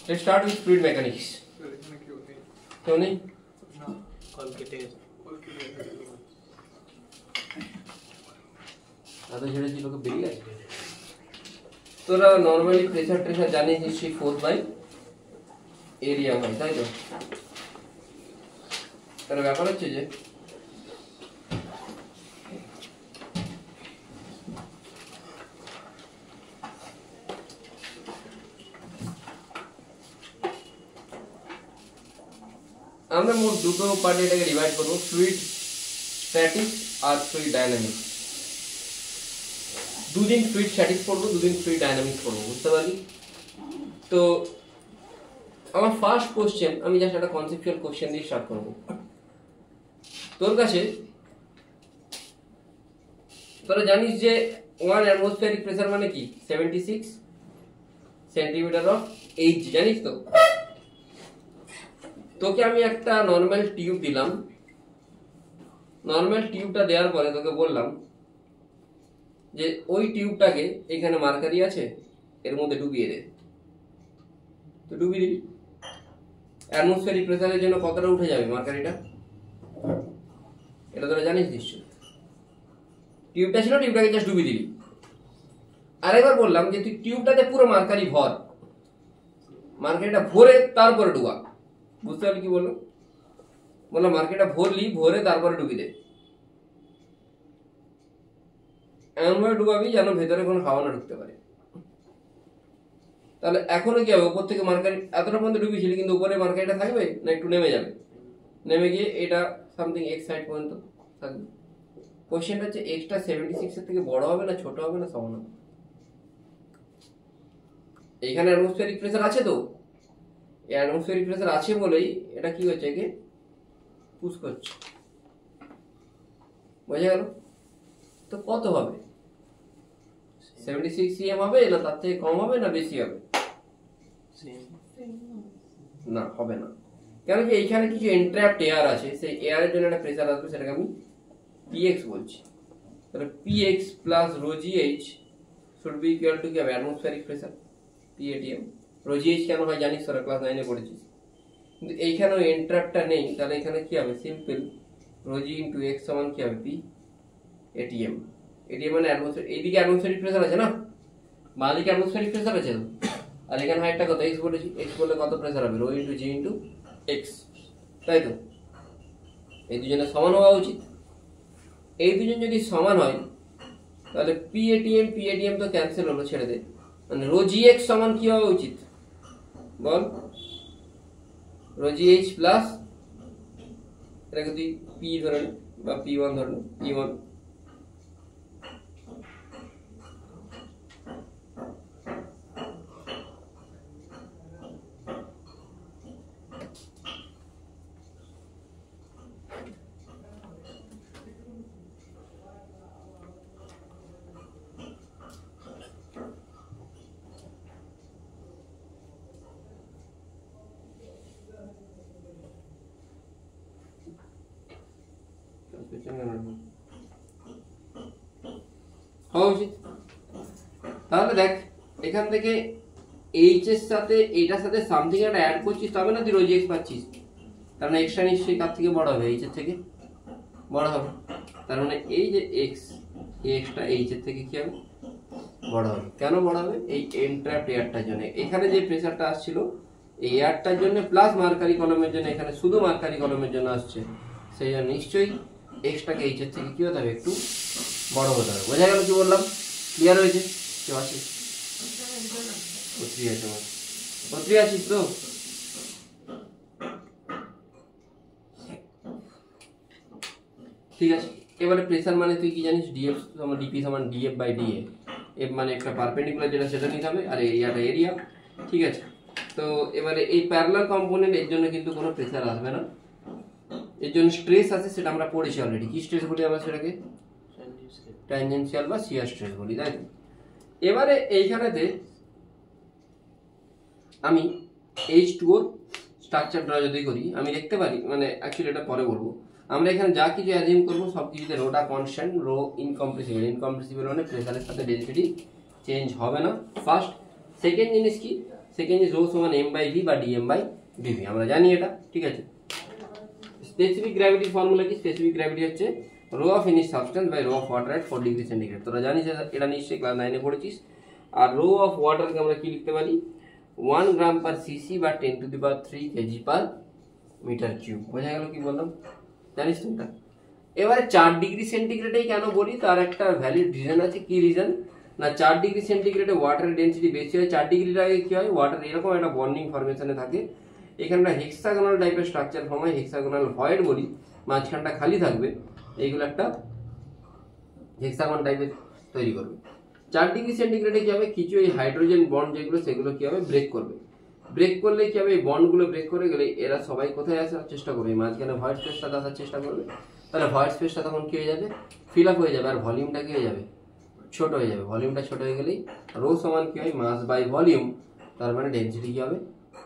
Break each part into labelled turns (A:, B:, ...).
A: Let's start with fluid mechanics. क्यों नहीं? আদা ছেড়ে ছিল তো বেরিয়ে গেছে। তোরা নরমালি প্রেসার টেসার জানিস নিশ্চয়ই 4/, এরিয়া হয়, তাই তো? তার ব্যাপার হচ্ছে যে আমরা মোট দুটো পার্টে এটাকে ডিভাইড করবো, ফ্লুইড স্ট্যাটিক্স আর ফ্লুইড ডায়নামিক্স। দুদিন ফ্লুইড স্ট্যাটিক্স পড়বো, দুদিন ফ্লুইড ডায়নামিক্স পড়বো, বুঝতে পারলি? তো আমার ফার্স্ট কোশ্চেন, আমি জাস্ট একটা কনসেপচুয়াল কোশ্চেন দিয়ে স্টার্ট করবো। তোর কাছে তোরা জানিস যে 1 অ্যাটমসফিয়ারিক প্রেসার মানে কি? 76 সেন্টিমিটার অফ এইচ, জানিস তো? তোকে আমি একটা নর্মাল টিউব দিলাম, নর্মাল টিউবটা দেওয়ার পরে তোকে বললাম যে ওই টিউবটাকে এখানে মার্কারি আছে, এর মধ্যে ডুবিয়ে দে। তো ডুবিয়ে দিবি, অ্যাটমসফিয়ারিক প্রেসারের জন্য কতটা উঠে যাবে মার্কারিটা? এটা তোরা জানিস নিশ্চয়ই। টিউবটা ছিল, টিউবটাকে জাস্ট ডুবিয়ে দিবি। আরেকবার বললাম যে তুই টিউবটাতে পুরো মার্কারি ভর, মার্কারিটা ভরে তারপরে ডুবা। বুঝতে পারলি কি বললো? বললাম মার্কারিটা ভরলি, ভরে তারপরে ডুবি দে। এমনভাবে ডুবাবি যেন ভেতরে কোনো হাওয়া না ঢুকতে পারে। তাহলে এখনো কি হবে? উপর থেকে মার্কারি এতটা পর্যন্ত ডুবিয়েছিলি, কিন্তু উপরে মার্কারিটা থাকবে না একটু নেমে যাবে? নেমে গিয়ে এটা সামথিং এক্স সাইড পর্যন্ত থাকবে। কোশ্চেনটা হচ্ছে এক্সটা 76 এর থেকে বড় হবে না ছোট হবে না সমান হবে? এখানে অ্যাটমসফিয়ারিক প্রেসার আছে, তো এই অ্যাটমসফিয়ারিক প্রেসার আছে বলেই এটা কি হচ্ছে, একে পুশ করছে। বোঝা গেল? তো কত হবে? 76 cm হবে না তার থেকে কম হবে না বেশি হবে? না, হবে না। কেন কি এইখানে কিছু এন্ট্র্যাপড এয়ার আছে, সেই এয়ারের জন্য একটা প্রেসার আসবে, সেটাকে আমি px বলছি। তাহলে px plus rho gh should be equal to কি হবে? Atmospheric pressure PATM। rho gh কেন হয় জানিস, তোরা ক্লাস 9 এ পড়েছিস। কিন্তু এইখানেও এন্ট্র্যাপটা নেই, তাহলে এখানে কি হবে? Simple rho g into x সমান কি হবে? PATM। এটিএম মানে অ্যাটমসফিয়ার, এইদিকে অ্যাটমসফিয়ারিক প্রেসার আছে না, বাঁদিকে অ্যাটমসফিয়ারিক প্রেসার আছে তো, আর এখানে হাইটটা কত? x বলেছি, x বললে কত প্রেসার হবে? rho into g into x, তাই তো? এই দুজনের সমান হওয়া উচিত। এই দুজন যদি সমান হয় তাহলে PATM তো ক্যান্সেল হলো, ছেড়ে দে। মানে rho gx সমান কি হওয়া উচিত বল? rho gh প্লাস এটাকে তুই p ধরে বা p1 ধরে, p1 হওয়া উচিত। তাহলে দেখ, এখান থেকে এইচ এর সাথে এইটার সাথে সামথিং একটা অ্যাড করছিস, তবে না তুই রো জিএক্স পাচ্ছিস। তার মানে এক্সটা নিশ্চয়ই কার থেকে বড় হবে? এইচ এর থেকে বড় হবে। তার মানে এই যে এক্স, এই এক্সটা এইচ এর থেকে কি হবে? বড় হবে। কেন বড় হবে? এই এন্ট্র্যাপড এয়ারটার জন্য। এখানে যে প্রেসারটা আসছিল এই এয়ারটার জন্য প্লাস মার্কারি কলমের জন্য, এখানে শুধু মার্কারি কলমের জন্য আসছে, সেই জন্য নিশ্চয়ই এক্সটাকে এইচ এর থেকে কি হতে হবে? একটু বড় হতে হবে। বোঝা গেল কি বললাম? ক্লিয়ার হয়েছে? কেউ আছে? পত্রী আছিস তো? ঠিক আছে। এবারে প্রেসার মানে তুই কি জানিস? ডিএফ সমান ডিপি সমান ডিএফ বাই ডিএ। এফ মানে একটা পারপেন্ডিকুলার যেটা, সেটা নিতে হবে, আর এরিয়াটা এরিয়া। ঠিক আছে। তো এবারে এই প্যারালাল কম্পোনেন্ট, এর জন্য কিন্তু কোনো প্রেসার আসবে না, এর জন্য স্ট্রেস আছে, সেটা আমরা পড়েছি অলরেডি। কি স্ট্রেস বলি আমরা সেটাকে? ট্যানজেনশিয়াল বা শিয়ার স্ট্রেস বলি, তাই তো? এবারে এইখানেতে আমি H2O স্ট্রাকচার ড্র যদি করি, আমি দেখতে পারি, মানে অ্যাকচুয়ালি এটা পরে বলবো। আমরা এখানে যা কিছু অ্যাজিউম করবো সব কিছুতে রোটা কনস্ট্যান্ট, রো ইনকম্প্রেসিবল। ইনকম্প্রেসিবল মানে প্রেসারের সাথে ডেনসিটি চেঞ্জ হবে না, ফার্স্ট। সেকেন্ড জিনিস কি? সেকেন্ড ইজ রো সমান এম বাই ভি বা ডিএম বাই ডিভি, আমরা জানি এটা, ঠিক আছে। স্পেসিফিক গ্র্যাভিটির ফর্মুলা কি? স্পেসিফিক গ্র্যাভিটি হচ্ছে রো অফ ইনিশ substance by rho of water at 4 degree centigrade. তোরা জানিস এটা, নিশ্চয়ই ক্লাস 9 এ পড়েছিস। আর রো অফ ওয়াটারকে আমরা কি লিখতে পারি? 1 গ্রাম পার সিসি বা 10 to the power 3 KG per metre cube. বোঝা গেল কি বললাম? জানিস তো এটা। এবারে 4 ডিগ্রি সেন্টিগ্রেডেই কেন বলি, তার একটা ভ্যালিড রিজন আছে। কি রিজন? না, 4 ডিগ্রি সেন্টিগ্রেডে ওয়াটারের ডেন্সিটি বেশি হয়। 4 ডিগ্রির আগে কি হয়? ওয়াটার এরকম একটা বন্ডিং ফরমেশনে থাকে। এখানটা হেক্সাগোনাল টাইপের স্ট্রাকচার ফর্ম হয়, হেক্সাগোনাল ভয়েড বলি, মাঝখানটা খালি থাকবে। এইগুলো একটা হেক্সাগন টাইপের তৈরি করবে। 4 ডিগ্রি সেন্টিগ্রেডে কি হবে? কিছু এই হাইড্রোজেন বন্ড যেগুলো, সেগুলো কি হবে? ব্রেক করবে। ব্রেক করলে কি হবে? এই বন্ডগুলো ব্রেক করে গেলে এরা সবাই কোথায় আসার চেষ্টা করবে? মাঝখানে ভয়েড স্পেসটা আসার চেষ্টা করবে। তাহলে ভয়েড স্পেসটা তখন কি হয়ে যাবে? ফিল আপ হয়ে যাবে, আর ভলিউমটা কি হয়ে যাবে? ছোট হয়ে যাবে। ভলিউমটা ছোট হয়ে গেলেই রো সমান কি হয়? মাস বাই ভলিউম, তার মানে ডেন্সিটি কি হবে?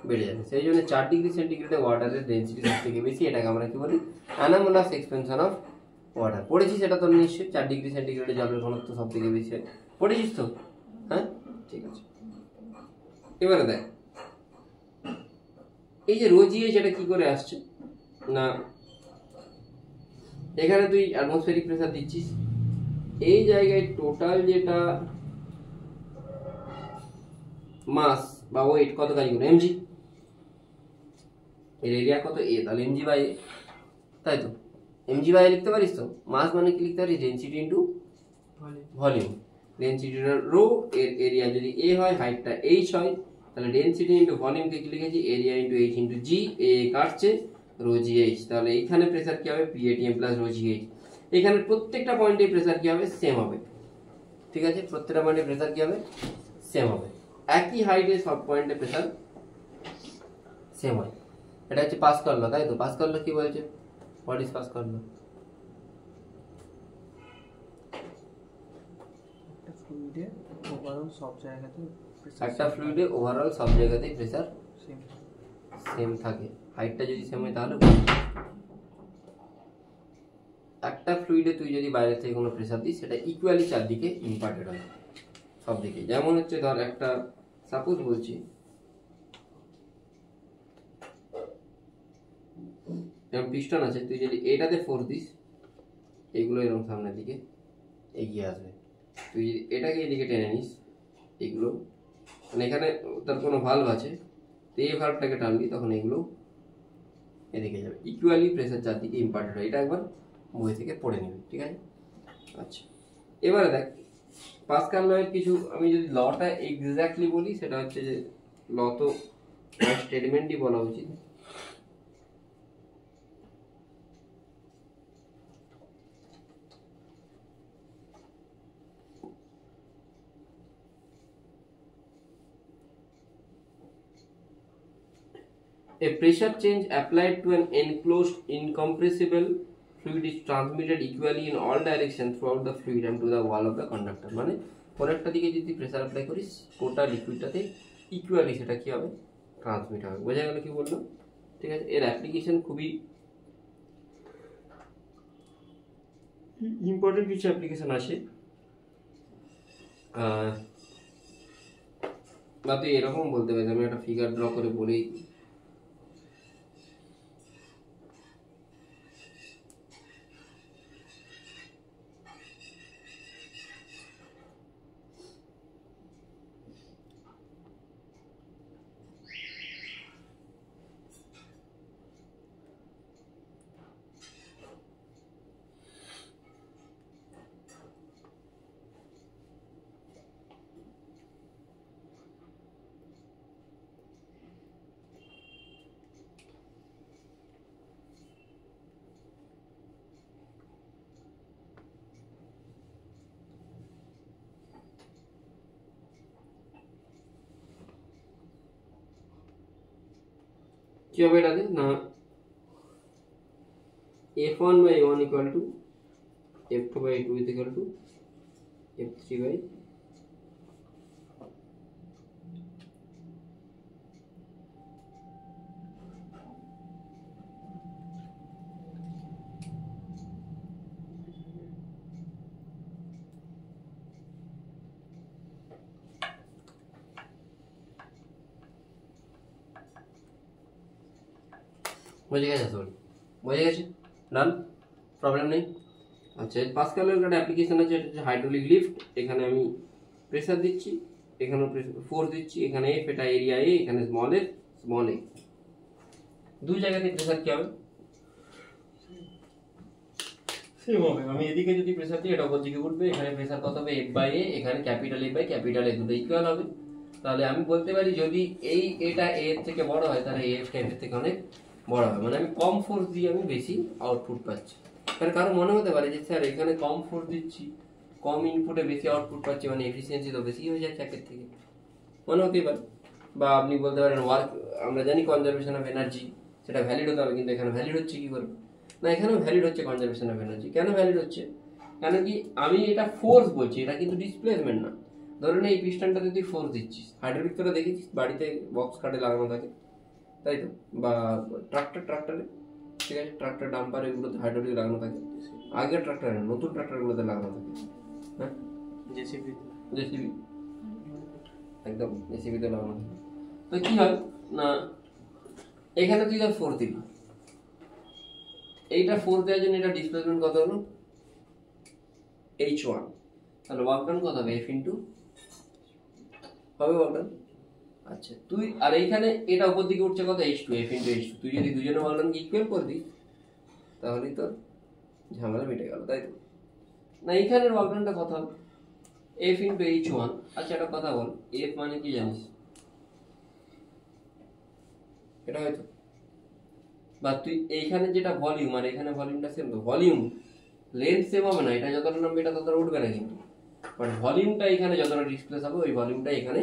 A: বেড়ে যাবে। সেই জন্য 4 ডিগ্রি সেন্টিগ্রেডে ওয়াটারের ডেন্সিটি সব থেকে বেশি। এটাকে আমরা কি বলি? অ্যানামোলাস এক্সপেনশন অফ ওয়াটার। পড়েছিস এটা তো নিশ্চয়ই? 4 ডিগ্রি সেন্টিগ্রেডে জলের ঘনত্ব সব থেকে বেশি হয়। পড়েছিস তো? হ্যাঁ, ঠিক আছে। এবারে দেখ, এই যে রোজিয়ে যেটা কি করে আসছে না, এখানে তুই অ্যাটমসফেরিক প্রেসার দিচ্ছিস, এই জায়গায় টোটাল যেটা মাস বা ওয়েট কত কাজ করে? এমজি। এর এরিয়া কত? এ, তাহলে এমজি বাই এ, তাই তো? এমজি বাই এ লিখতে পারিস তো। মাস মানে কি লিখতে পারিস? Density into volume. Density rho, এর এরিয়া যদি এ হয়, হাইটটা এইচ হয়, তাহলে ডেন্সিটি ইন্টু ভলিউমকে কি লিখেছি? এরিয়া ইন্টু এইচ ইন্টু জি। এ কাটছে, রো জি এইচ। তাহলে এইখানে প্রেসার কি হবে? পিএটিএম প্লাস রো জি এইচ। এখানে প্রত্যেকটা পয়েন্টে প্রেসার কি হবে? সেম হবে, ঠিক আছে? প্রত্যেকটা পয়েন্টে প্রেসার কি হবে? সেম হবে। একই হাইটে সব পয়েন্টে প্রেসার সেম হয়। এটা হচ্ছে পাস্কাল ল, তাই তো? পাস্কাল ল কি বলছে? হোয়াট ইজ পাস্কাল ল? একটা ফ্লুইডে ওভারঅল সব জায়গাতেই প্রেসার সেম থাকে। হাইটটা যদি সেম হয় তাহলে একটা ফ্লুইডে তুই যদি বাইরে থেকে কোনো প্রেসার দিস, সেটা ইকুয়ালি চারদিকে ইম্পার্টেড হয়, সব দিকে। যেমন হচ্ছে ধর, একটা সাপোজ বলছি, যেমন পিস্টন আছে, তুই যদি এটাতে ফোর্স দিস, এগুলো এরকম সামনের দিকে এগিয়ে আসবে। তুই যদি এটাকে এদিকে টেনে নিস, এগুলো মানে এখানে তার কোনো ভালভ আছে, তো এই ভালভটাকে টানবি, তখন এগুলো এদিকে যাবে। ইকুয়ালি প্রেসার চারদিকে ইম্পার্টেড হয়। এটা একবার বই থেকে পড়ে নিবি, ঠিক আছে? আচ্ছা, এবারে দেখ পাস্কাল লয়ের কিছু, আমি যদি লটা এক্স্যাক্টলি বলি, সেটা হচ্ছে যে ল তো স্টেটমেন্টই বলা উচিত। A pressure change applied to an enclosed incompressible fluid is transmitted equally in all directions throughout the fluid and to the wall of the conductor। মানে কোন একটা দিকে যদি প্রেসার অ্যাপ্লাই করিস, গোটা লিকুইডটাতে ইকুয়ালি সেটা কি হবে? ট্রান্সমিট হবে। বোঝা গেল কি বললাম? ঠিক আছে। এর অ্যাপ্লিকেশন খুবই ইম্পর্টেন্ট কিছু অ্যাপ্লিকেশন আছে। বা তুই এরকম বলতে পারিস, আমি একটা ফিগার ড্র করে বলেই কি হবে এটাতে? না, f1 by a1 equal to f2 by a2 is equal to f3 by বুঝে গেছে? সরি, বুঝে গেছে, ডান, প্রবলেম নেই। আচ্ছা, পাস্কালের একটা অ্যাপ্লিকেশন আছে, এটা হচ্ছে হাইড্রোলিক লিফট। এখানে আমি প্রেসার দিচ্ছি, এখানে ফোর্স দিচ্ছি, এখানে এফ, এটা এরিয়া এ, এখানে স্মল এফ স্মল এ, দুই জায়গাতে প্রেসার কি হবে সেম হবে। আমি এদিকে যদি প্রেসার দিই, এটা ওপর দিকে উঠবে, এখানে প্রেসার কত হবে এফ বাই এ, এখানে capital F by capital A, দুটো ইকুয়াল হবে। তাহলে আমি বলতে পারি যদি এটা এ এর থেকে বড় হয়, তাহলে এফ টা এফ এর থেকে অনেক বড় হবে, মানে আমি কম ফোর্স দিয়ে আমি বেশি আউটপুট পাচ্ছি। কারণ মনে হতে পারে যে স্যার এখানে কম ফোর্স দিচ্ছি, কম ইনপুটে বেশি আউটপুট পাচ্ছি, মানে এফিসিয়েন্সি তো বেশি হয়ে যাচ্ছে একের থেকে, মনে হতেই পারে। বা আপনি বলতে পারেন ওয়ার্ক, আমরা জানি কনজারভেশন অফ এনার্জি, সেটা ভ্যালিড হতে হবে, কিন্তু এখানে ভ্যালিড হচ্ছে কি করে? না, এখানেও ভ্যালিড হচ্ছে কনজারভেশন অফ এনার্জি। কেন ভ্যালিড হচ্ছে? কেন কি আমি এটা ফোর্স বলছি, এটা কিন্তু ডিসপ্লেসমেন্ট না। ধরুন এই পিস্টনটাতে তুই ফোর্স দিচ্ছিস, হাইড্রোলিক তোরা দেখেছিস বাড়িতে বক্স কাটে লাগানো থাকে, তাই তো, বা ট্রাক্টরে, ঠিক আছে, ট্রাক্টর ডাম্পার এগুলোতে হাইড্রোলিক লাগানো থাকে, আগের ট্রাক্টরে না, নতুন ট্রাক্টরগুলোতে লাগানো থাকে। হ্যাঁ, জেসিবি একদম জেসিবিতে লাগানো থাকে। তো কি হয় না, এখানে তুই ধর ফোর্স দিবি, এইটা ফোর্স দেওয়ার জন্য এটা ডিসপ্লেসমেন্ট কত হলো h1, তাহলে ওয়ার্ক ডান কত হবে f ইনটু হবে ওয়ার্ক ডান। আচ্ছা, তুই আর এইখানে এটা উপর দিকে উঠছে কত h2, f ইনটু h2, তুই যদি দুজনের ওয়ার্ক ডানকে ইকুয়াল করে দিস তাহলেই তোর ঝামেলা মিটে গেল, তাই তো? না, এইখানের ওয়ার্ক ডানটা কত হবে f ইনটু h1। আচ্ছা, একটা কথা বল, f মানে কি জানিস? এটা হয়তো, বা তুই এইখানে যেটা ভলিউম আর এখানে ভলিউমটা সেম, তো ভলিউম লেন্থ সেম হবে না, এটা যতটা নামবে এটা ততটা উঠবে না, কিন্তু বাট ভলিউমটা এখানে যতটা ডিসপ্লেস হবে ওই ভলিউমটা এখানে,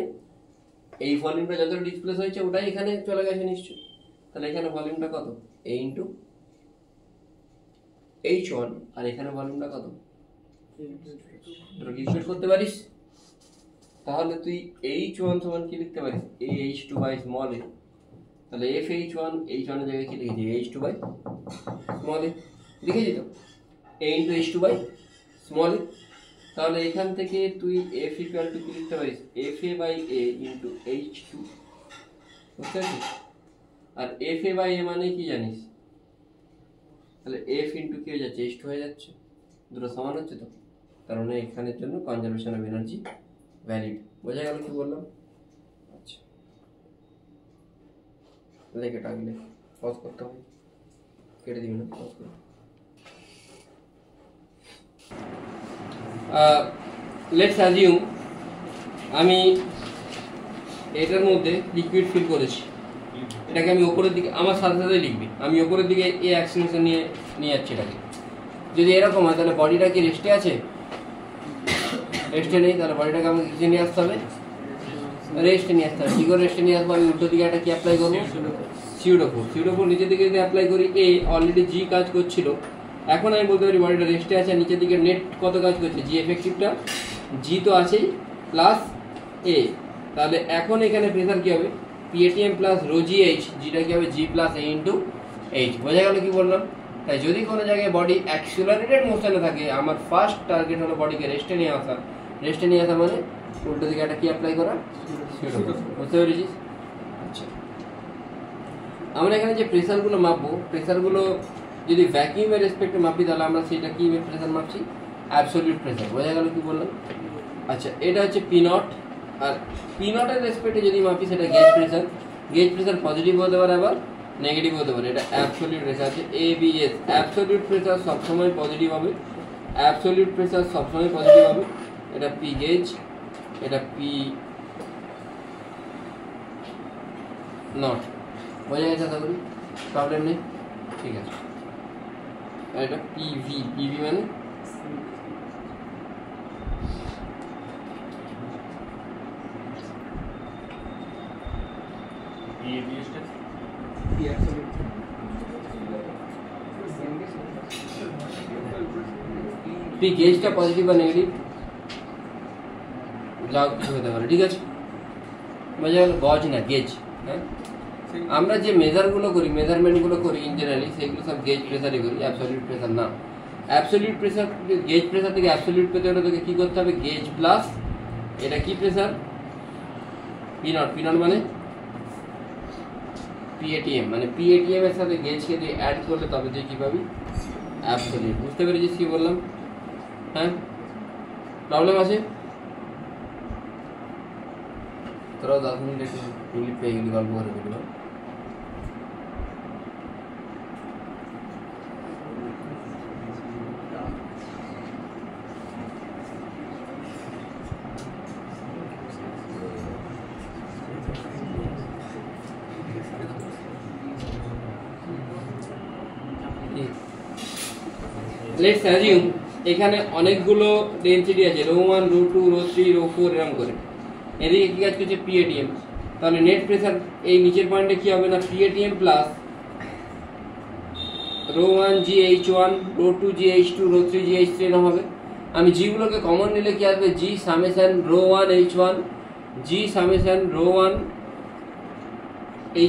A: এই ভলিউমটা যতটা ডিসপ্লেস হয়েছে ওটাই এখানে চলে গেছে নিশ্চয়। তাহলে এখানে ভলিউমটা কত a ইনটু h1, আর এখানে ভলিউমটা কত, তোরা হিসাব করতে পারিস? তাহলে তুই h1 সমান কি লিখতে পারিস, a h2 by small a। তাহলে f h1, h1 এর জায়গায় কি লিখেছি, h2 বাই স্মল a লিখেছি তো, a into h2 by small a। তাহলে এখান থেকে তুই f ইকুয়াল টু কি লিখতে পারিস, fa by a into h2, বুঝতে পারছিস? আর fa বাই a মানে কি জানিস? তাহলে f ইনটু কি হয়ে যাচ্ছে, h2 হয়ে যাচ্ছে, দুটো সমান হচ্ছে তো, তার মানে এখানের জন্য কনজারভেশন অফ এনার্জি ভ্যালিড। বোঝা গেল কি বললাম? আচ্ছা, লেখে টাকলে পজ করতে হবে, কেটে দিবি না, পজ করে। লেটস অ্যাজিউম আমি এটার মধ্যে লিকুইড ফিল করেছি, এটাকে আমি উপরের দিকে, আমার সাথে সাথে লিখবি, আমি উপরের দিকে এ অ্যাক্সিলেশন নিয়ে যাচ্ছি এটাকে। যদি এরকম হয় তাহলে বডিটা কি রেস্টে আছে? রেস্টে নেই, তাহলে বডিটাকে আমাকে কিসে নিয়ে আসতে হবে, রেস্টে নিয়ে আসতে হবে। কি করে রেস্টে নিয়ে আসবো? আমি উল্টো দিকে একটা কি অ্যাপ্লাই করবো, সিউডোফোর নিচের দিকে যদি অ্যাপ্লাই করি, এ অলরেডি জি কাজ করছিল, এখন আমি বলতে পারি বডিটা রেস্টে আছে, নিচের দিকে নেট কত কাজ করছে, জি এফেক্টিভটা, জি তো আছেই প্লাস এ, তাহলে এখন এখানে প্রেসার কি হবে, পিএটিএম প্লাস রো জি এইচ, জিটা কি হবে জি প্লাস এ ইন্টু এইচ। বোঝা গেল কি বললাম? তাই যদি কোনো জায়গায় বডি অ্যাক্সিলারেটেড মোশনে থাকে, আমার ফার্স্ট টার্গেট হলো বডিকে রেস্টে নিয়ে আসা। রেস্টে নিয়ে আসা মানে উল্টো দিকে একটা কি অ্যাপ্লাই করা, বুঝতে পেরেছিস? আচ্ছা, আমরা এখানে যে প্রেসারগুলো মাপবো, প্রেসারগুলো যদি ভ্যাকিউমের রেসপেক্টে মাপি তাহলে আমরা সেটা কি প্রেসার মাপছি, অ্যাবসলিউট প্রেসার। বোঝা গেল কি বললাম? আচ্ছা, এটা হচ্ছে পি নট, আর পি নটের রেসপেক্টে যদি মাপি সেটা gauge pressure. Gauge pressure positive হতে পারে আবার নেগেটিভ হতে পারে, এটা অ্যাবসলিউট প্রেসার আছে এবিএস। অ্যাবসলিউট প্রেসার সবসময় পজিটিভ হবে, অ্যাবসলিউট প্রেসার সবসময় পজিটিভ হবে। এটা পি গেজ, এটা পি নট। বোঝা গেছে? আশা করি প্রবলেম নেই, ঠিক আছে। আর এটা পিভি, পিভি মানে পি গেজটা পজিটিভ বা নেগেটিভ যা কিছু হতে পারে, ঠিক আছে? বোঝা গেল? গজ না, গেজ। হ্যাঁ, আমরা যে মেজারমেন্টগুলো করি ইন জেনারেলি, সেগুলো সব গেজ প্রেসারই করি, অ্যাবসলিউট প্রেসার না। অ্যাবসলিউট প্রেসার, গেজ প্রেসার থেকে অ্যাবসলিউট পেতে হলে তোকে কি করতে হবে, গেজ প্লাস এটা কি pressure, P not. P not মানে পিএটিএম, মানে পিএটিএম এর সাথে গেজকে তুই অ্যাড করলে তবে তুই কি পাবি? অ্যাবসলিউট। বুঝতে পেরেছিস কি বললাম? হ্যাঁ, প্রবলেম আছে? তোরাও 10 মিনিট একটু রিলিফ পেয়ে গেলি, গল্প করে ফেলবো। লেটস অ্যাজিউম এখানে অনেকগুলো ডেনসিটি আছে, রো 1, রো 2, রো 3, রো 4 এরকম করে। এদিকে কি কাজ করছে? পিএটিএম। তাহলে নেট প্রেসার এই নিচের পয়েন্টে কি হবে না, P ATM plus rho 1 GH1, rho 2 GH2, rho 3 GH3 এরকম হবে। আমি জি গুলোকে কমন নিলে কি আসবে? G summation rho 1 H1, G summation rho 1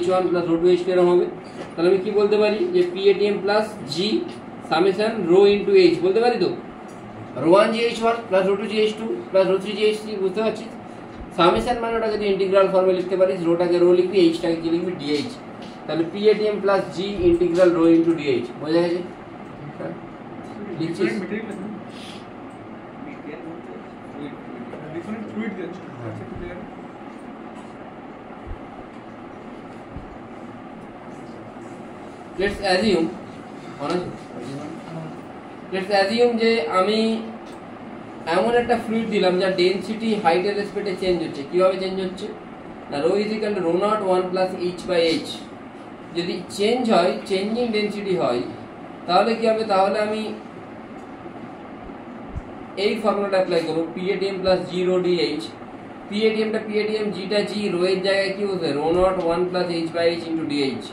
A: H1 plus rho 2 H2 এরকম হবে। তাহলে আমি কি বলতে পারি যে PATM plus G summation rho into H বলতে পারি তো? Rho 1 GH1 plus rho 2 GH2 plus rho 3 GH3। বুঝতে পারছিস? সামেশন মানে ওটাকে তুই ইন্টিগ্রাল ফর্মে লিখতে পারিস, রোটাকে রো লিখবি, এইচটাকে কি লিখবি? ডিএইচ। তাহলে পিএটিএম প্লাস জি ইন্টিগ্রাল রো ইন্টু ডিএইচ। বোঝা গেছে? লিখছিস? লেটস অ্যাজিউম যে আমি এমন একটা ফ্লুইড দিলাম যার ডেনসিটি হাইটের রেসপেক্টে চেঞ্জ হচ্ছে। কিভাবে চেঞ্জ হচ্ছে না, rho is equal to rho not 1 plus H by H. যদি চেঞ্জ হয়, চেঞ্জিং ডেনসিটি হয়, তাহলে কি হবে? তাহলে আমি এই ফর্মুলাটা অ্যাপ্লাই করব, PATM plus G rho DH. পিএটিএমটা পিএটিএম, জিটা জি, রো এর জায়গায় কি বসবে? Rho not 1 plus H by H into DH.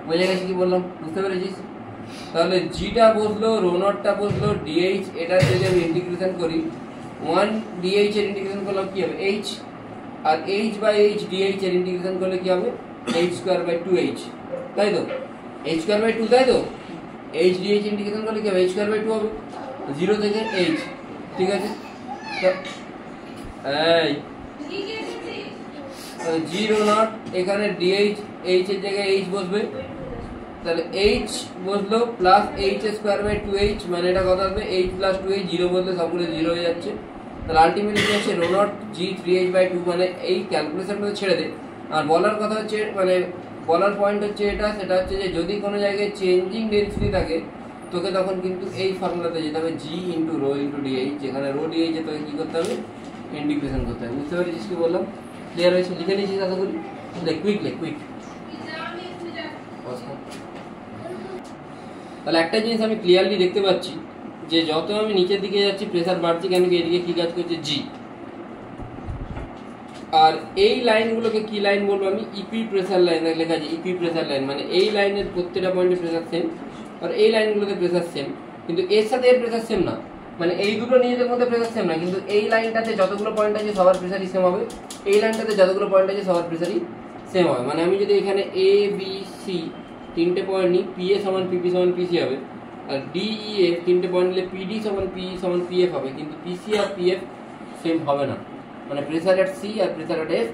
A: বোঝা গেছে কি বললাম? বুঝতে পেরেছিস? তাহলে জিটা বসলো, রো নটটা বসলো, ডিএইচ। এটা যদি আমি ইন্টিগ্রেশন করি, 1 ডিএইচ এর ইন্টিগ্রেশন করলে কি হবে? এইচ। আর এইচ বাই এইচ ডিএইচ এর ইন্টিগ্রেশন করলে কি হবে? H square by 2h। তাই তো? এইচ স্কোয়ার বাই 2, তাই তো? এইচ ডিএইচ ইন্টিগ্রেশন করলে কি হবে? এইচ স্কোয়ার বাই 2 হবে, 0 থেকে এইচ। ঠিক আছে? এই জি রো নট, এখানে ডিএইচ, এইচ এর জায়গায় এইচ বসবে। তাহলে এইচ বসলো plus H square by 2h, মানে এটা কত আসবে? H plus 2h। 0 বলতে সবগুলো 0 হয়ে যাচ্ছে। তাহলে আলটিমেটলি কি আছে? Rho not G 3h/2। মানে এই ক্যালকুলেশনটা ছেড়ে দে। আর বলার কথা হচ্ছে, মানে বলার পয়েন্ট হচ্ছে এটা, সেটা হচ্ছে যে যদি কোনো জায়গায় চেঞ্জিং ডেনসিটি থাকে তোকে তখন কিন্তু এই ফর্মুলাতে যেতে হবে, জি ইন্টু রো ইন্টু ডিএইচ। যেখানে রো ডিএইচে তোকে কি করতে হবে? ইন্টিগ্রেশন করতে হবে। বুঝতে পারছিস কি বললাম? ক্লিয়ার হয়েছে? লিখে নিয়েছিস আশা করি? কুইক। তাহলে একটা জিনিস আমি ক্লিয়ারলি দেখতে পাচ্ছি যে যত আমি নিচের দিকে যাচ্ছি প্রেসার বাড়ছে, কেন কি? এদিকে কি কাজ করছে? জি। আর এই লাইনগুলোকে কি লাইন বলবো আমি? ইকুই প্রেসার লাইন লেখা আছে। ইকুই প্রেসার লাইন মানে এই লাইনের প্রত্যেকটা পয়েন্টে প্রেসার সেম, আর এই লাইনগুলোতে প্রেসার সেম, কিন্তু এর সাথে এর প্রেসার সেম না। মানে এই দুটো নিজেদের মধ্যে প্রেসার সেম না, কিন্তু এই লাইনটাতে যতগুলো পয়েন্ট আছে সবার প্রেসারই সেম হবে, এই লাইনটাতে যতগুলো পয়েন্ট আছে সবার প্রেসারই সেম হবে। মানে আমি যদি এখানে এ বি সি তিনটে পয়েন্ট নিই, পি এ সমান পিপি সমান পিসি হবে। আর ডি ই এফ তিনটে পয়েন্ট নিলে পিডি সমান পি সমান পিএফ হবে, কিন্তু পিসি আর পিএফ সেম হবে না। মানে প্রেসার এট সি আর প্রেসার এট এফ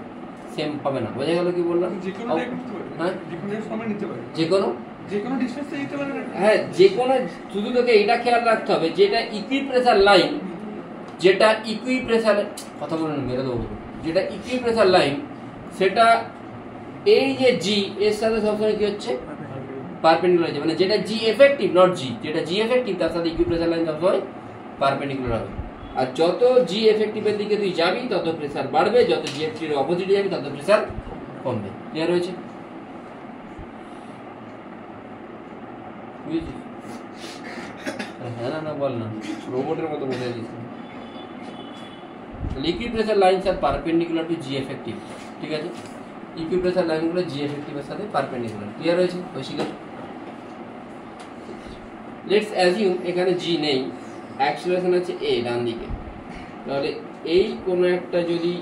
A: সেম হবে না। বোঝা গেল কি বললাম? হ্যাঁ, যে কোনো ডিসটেন্সে দিতে পারে না। হ্যাঁ, যে কোনো, শুধু তোকে এটা খেয়াল রাখতে হবে যেটা ইকুই প্রেসার লাইন, যেটা ইকুই প্রেসার, কথা বলে মেরে দেবো, যেটা ইকুই প্রেসার লাইন সেটা এই যে জি এর সাথে সবসময় কি হচ্ছে? পারপেন্ডিকুলার হচ্ছে। মানে যেটা জি এফেক্টিভ, নট জি, যেটা জি এফেক্টিভ তার সাথে ইকুই প্রেসার লাইন সবসময় পারপেন্ডিকুলার হবে। আর যত জি এফেক্টিভের দিকে তুই যাবি তত প্রেসার বাড়বে, যত জি এফেক্টিভের অপোজিটে যাবি তত প্রেসার কমবে। ক্লিয়ার হয়েছে? বুঝেছিস? হ্যাঁ না বল না, রোবটের মতো বলে দিচ্ছি। Liquid pressure lines R perpendicular to G effective. ঠিক আছে? লিকুইড প্রেসার লাইনগুলো জি এফেক্টিভের সাথে পারপেন্ডিকুলার। ক্লিয়ার হয়েছে? বৈশিকার। লেটস অ্যাজিউম এখানে জি নেই, অ্যাক্সিলারেশন আছে এ ডান দিকে। তাহলে এই কোনো একটা যদি